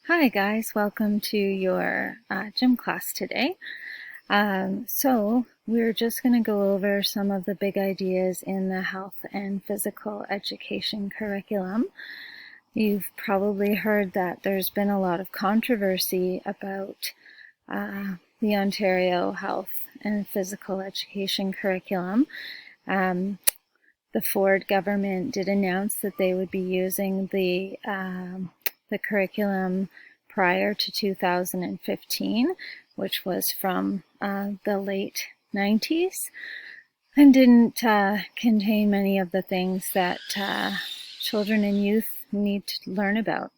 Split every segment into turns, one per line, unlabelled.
Hi guys, welcome to your gym class today. So we're just going to go over some of the big ideas in the health and physical education curriculum. You've probably heard that there's been a lot of controversy about the Ontario health and physical education curriculum. The Ford government did announce that they would be using the curriculum prior to 2015, which was from the late 90s, and didn't contain many of the things that children and youth need to learn about.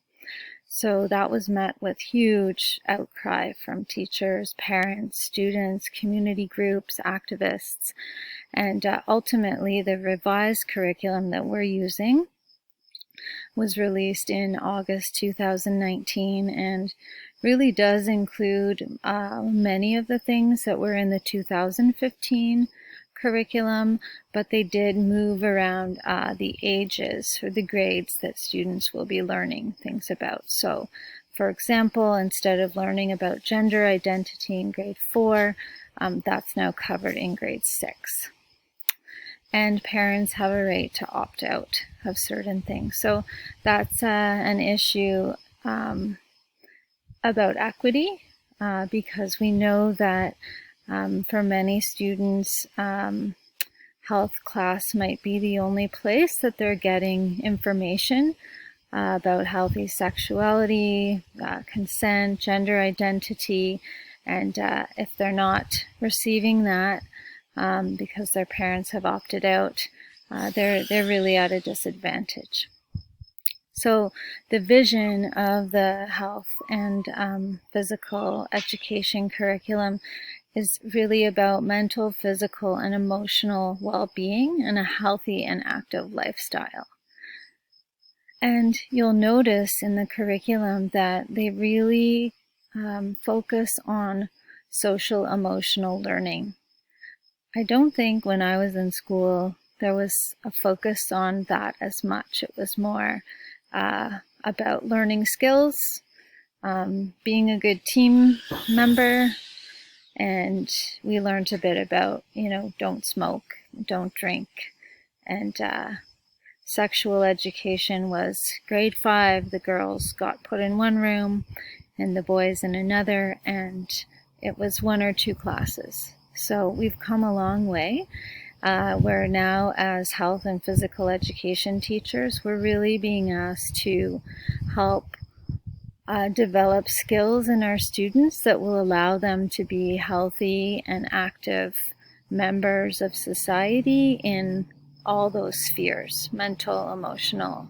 So that was met with huge outcry from teachers, parents, students, community groups, activists, and ultimately the revised curriculum that we're using was released in August 2019 and really does include many of the things that were in the 2015 curriculum, but they did move around the ages or the grades that students will be learning things about. So, for example, instead of learning about gender identity in grade 4, that's now covered in grade 6. And parents have a right to opt out of certain things. So that's an issue about equity because we know that for many students, health class might be the only place that they're getting information about healthy sexuality, consent, gender identity, and if they're not receiving that, because their parents have opted out, they're really at a disadvantage. So the vision of the health and physical education curriculum is really about mental, physical, and emotional well-being and a healthy and active lifestyle. And you'll notice in the curriculum that they really focus on social emotional learning. I don't think when I was in school there was a focus on that as much. It was more about learning skills, being a good team member, and we learned a bit about, don't smoke, don't drink, and sexual education was grade 5. The girls got put in one room and the boys in another, and it was 1 or 2 classes. So we've come a long way. Where now, as health and physical education teachers, we're really being asked to help develop skills in our students that will allow them to be healthy and active members of society in all those spheres: mental, emotional,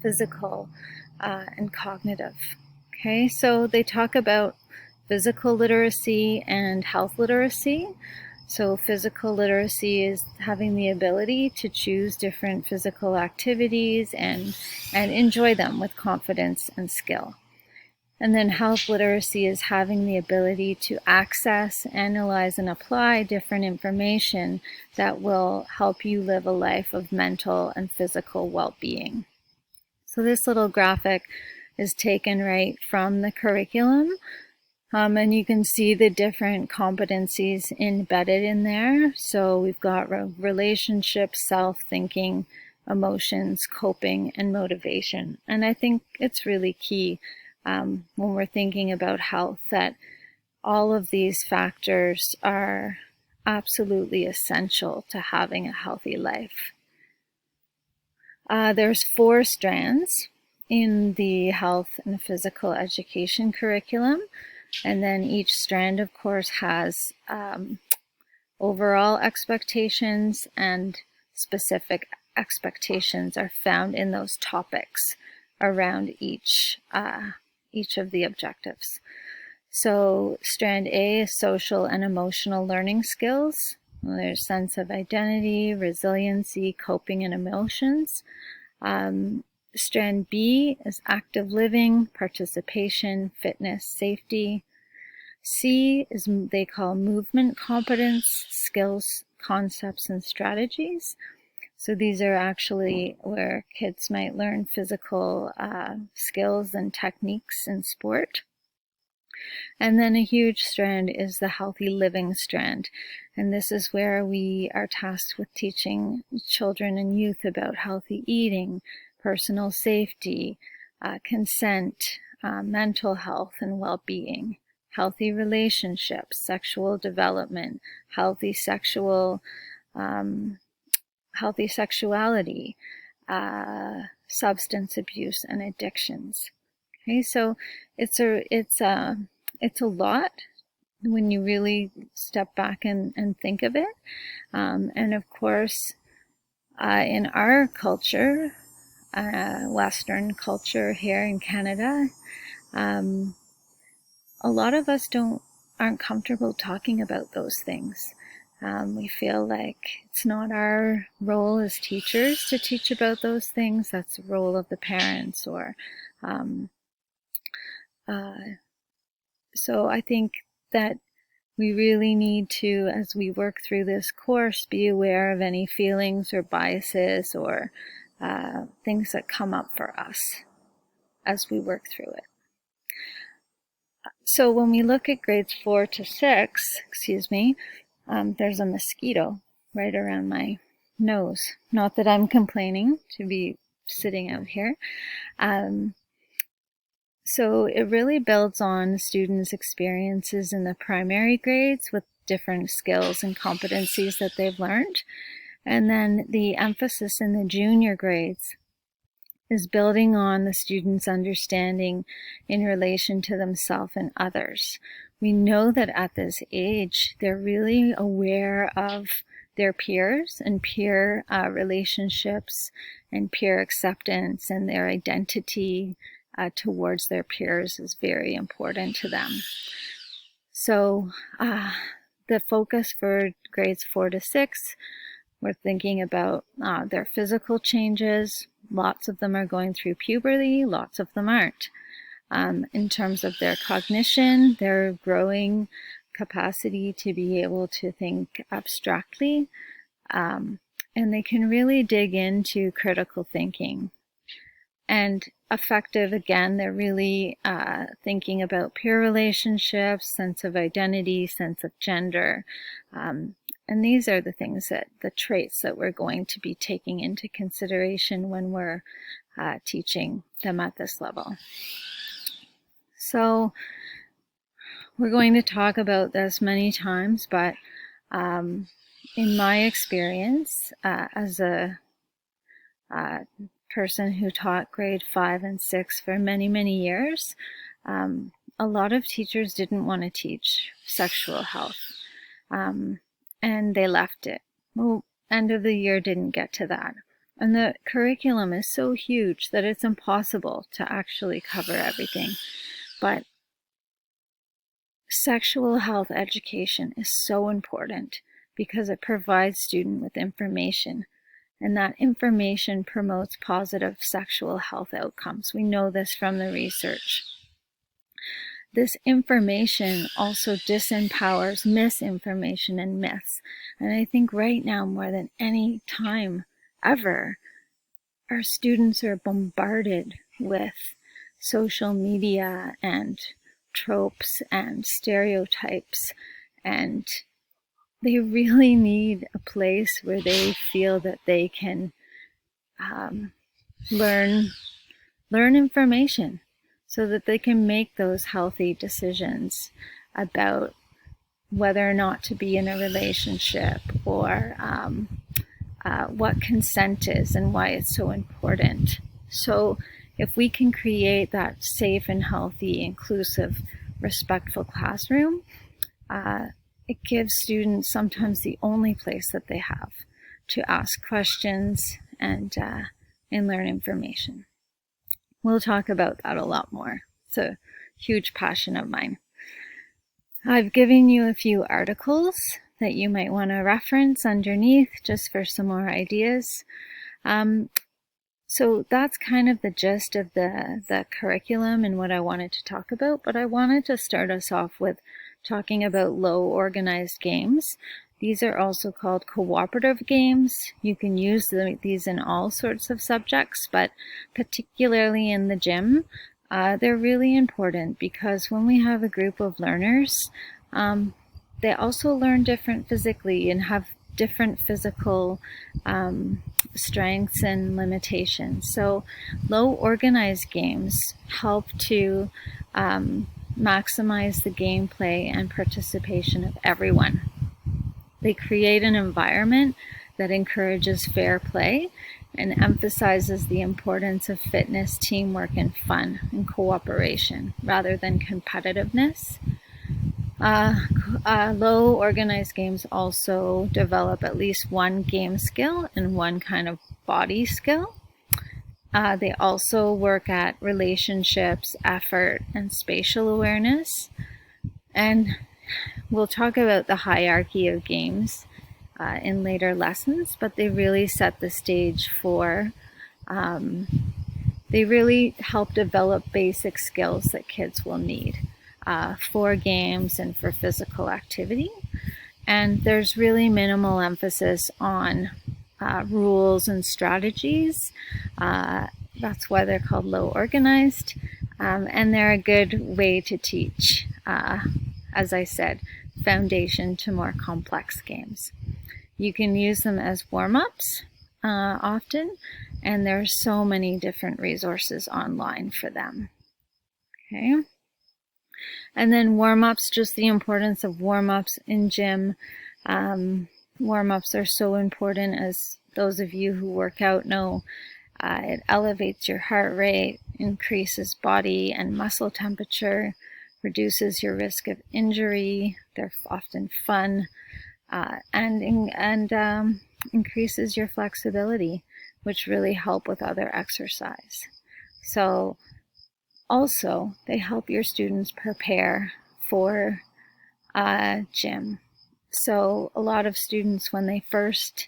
physical, and cognitive. Okay, so they talk about physical literacy and health literacy. So physical literacy is having the ability to choose different physical activities and enjoy them with confidence and skill. And then health literacy is having the ability to access, analyze, and apply different information that will help you live a life of mental and physical well-being. So this little graphic is taken right from the curriculum. And you can see the different competencies embedded in there. So we've got relationships, self-thinking, emotions, coping, and motivation. And I think it's really key when we're thinking about health that all of these factors are absolutely essential to having a healthy life. There's 4 strands in the health and physical education curriculum. And then each strand, of course, has overall expectations, and specific expectations are found in those topics around each of the objectives. So strand A is social and emotional learning skills. There's sense of identity, resiliency, coping, and emotions. Strand B is active living, participation, fitness, safety. C is they call movement competence, skills, concepts, and strategies. So these are actually where kids might learn physical skills and techniques in sport. And then a huge strand is the healthy living strand. And this is where we are tasked with teaching children and youth about healthy eating, personal safety, consent, mental health and well-being, healthy relationships, sexual development, healthy sexuality, substance abuse and addictions. Okay, so it's a lot when you really step back and think of it. And of course, in our culture, Western culture here in Canada, a lot of us aren't comfortable talking about those things. We feel like it's not our role as teachers to teach about those things. That's the role of the parents or so I think that we really need to, as we work through this course, be aware of any feelings or biases or things that come up for us as we work through it. So when we look at grades 4 to 6, there's a mosquito right around my nose. Not that I'm complaining to be sitting out here. So it really builds on students' experiences in the primary grades with different skills and competencies that they've learned. And then the emphasis in the junior grades is building on the students' understanding in relation to themselves and others. We know that at this age, they're really aware of their peers and peer relationships and peer acceptance, and their identity towards their peers is very important to them. So the focus for grades 4 to 6, we're thinking about their physical changes. Lots of them are going through puberty, lots of them aren't. In terms of their cognition, their growing capacity to be able to think abstractly, and they can really dig into critical thinking. And affective, again, they're really thinking about peer relationships, sense of identity, sense of gender. And these are the things the traits that we're going to be taking into consideration when we're teaching them at this level. So we're going to talk about this many times, but in my experience as a person who taught grade 5 and 6 for many, many years, a lot of teachers didn't want to teach sexual health, and they left it. Well, end of the year didn't get to that. And the curriculum is so huge that it's impossible to actually cover everything. But sexual health education is so important because it provides students with information. And that information promotes positive sexual health outcomes. We know this from the research. This information also disempowers misinformation and myths. And I think right now, more than any time ever, our students are bombarded with social media and tropes and stereotypes, and they really need a place where they feel that they can learn information so that they can make those healthy decisions about whether or not to be in a relationship, or what consent is and why it's so important. So if we can create that safe and healthy, inclusive, respectful classroom, it gives students sometimes the only place that they have to ask questions and learn information. We'll talk about that a lot more. It's a huge passion of mine. I've given you a few articles that you might want to reference underneath just for some more ideas. So that's kind of the gist of the curriculum and what I wanted to talk about, but I wanted to start us off with talking about low organized games, These are also called cooperative games. You can use these in all sorts of subjects, but particularly in the gym, they're really important because when we have a group of learners, they also learn different physically and have different physical strengths and limitations. So low organized games help to maximize the gameplay and participation of everyone. They create an environment that encourages fair play and emphasizes the importance of fitness, teamwork, and fun and cooperation rather than competitiveness. Low organized games also develop at least one game skill and one kind of body skill. They also work at relationships, effort, and spatial awareness. And we'll talk about the hierarchy of games in later lessons, but they really set the stage for, they really help develop basic skills that kids will need for games and for physical activity. And there's really minimal emphasis on rules and strategies. That's why they're called low organized. And they're a good way to teach, as I said, foundation to more complex games. You can use them as warm-ups often, and there's so many different resources online for them. Okay. And then warm-ups, just the importance of warm-ups in gym. Warm-ups are so important, as those of you who work out know. It elevates your heart rate, increases body and muscle temperature, reduces your risk of injury. They're often fun, and increases your flexibility, which really help with other exercise. So also, they help your students prepare for gym. So a lot of students, when they first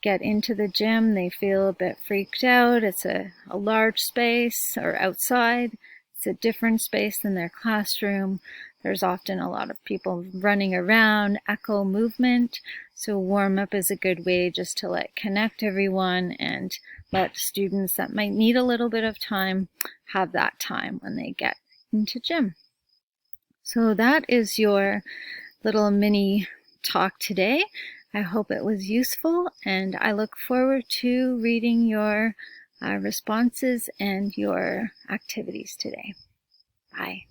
get into the gym, they feel a bit freaked out. It's a large space, or outside. It's a different space than their classroom. There's often a lot of people running around, echo movement. So warm-up is a good way just to connect everyone and let students that might need a little bit of time have that time when they get into gym. So that is your little mini talk today. I hope it was useful, and I look forward to reading your responses and your activities today. Bye.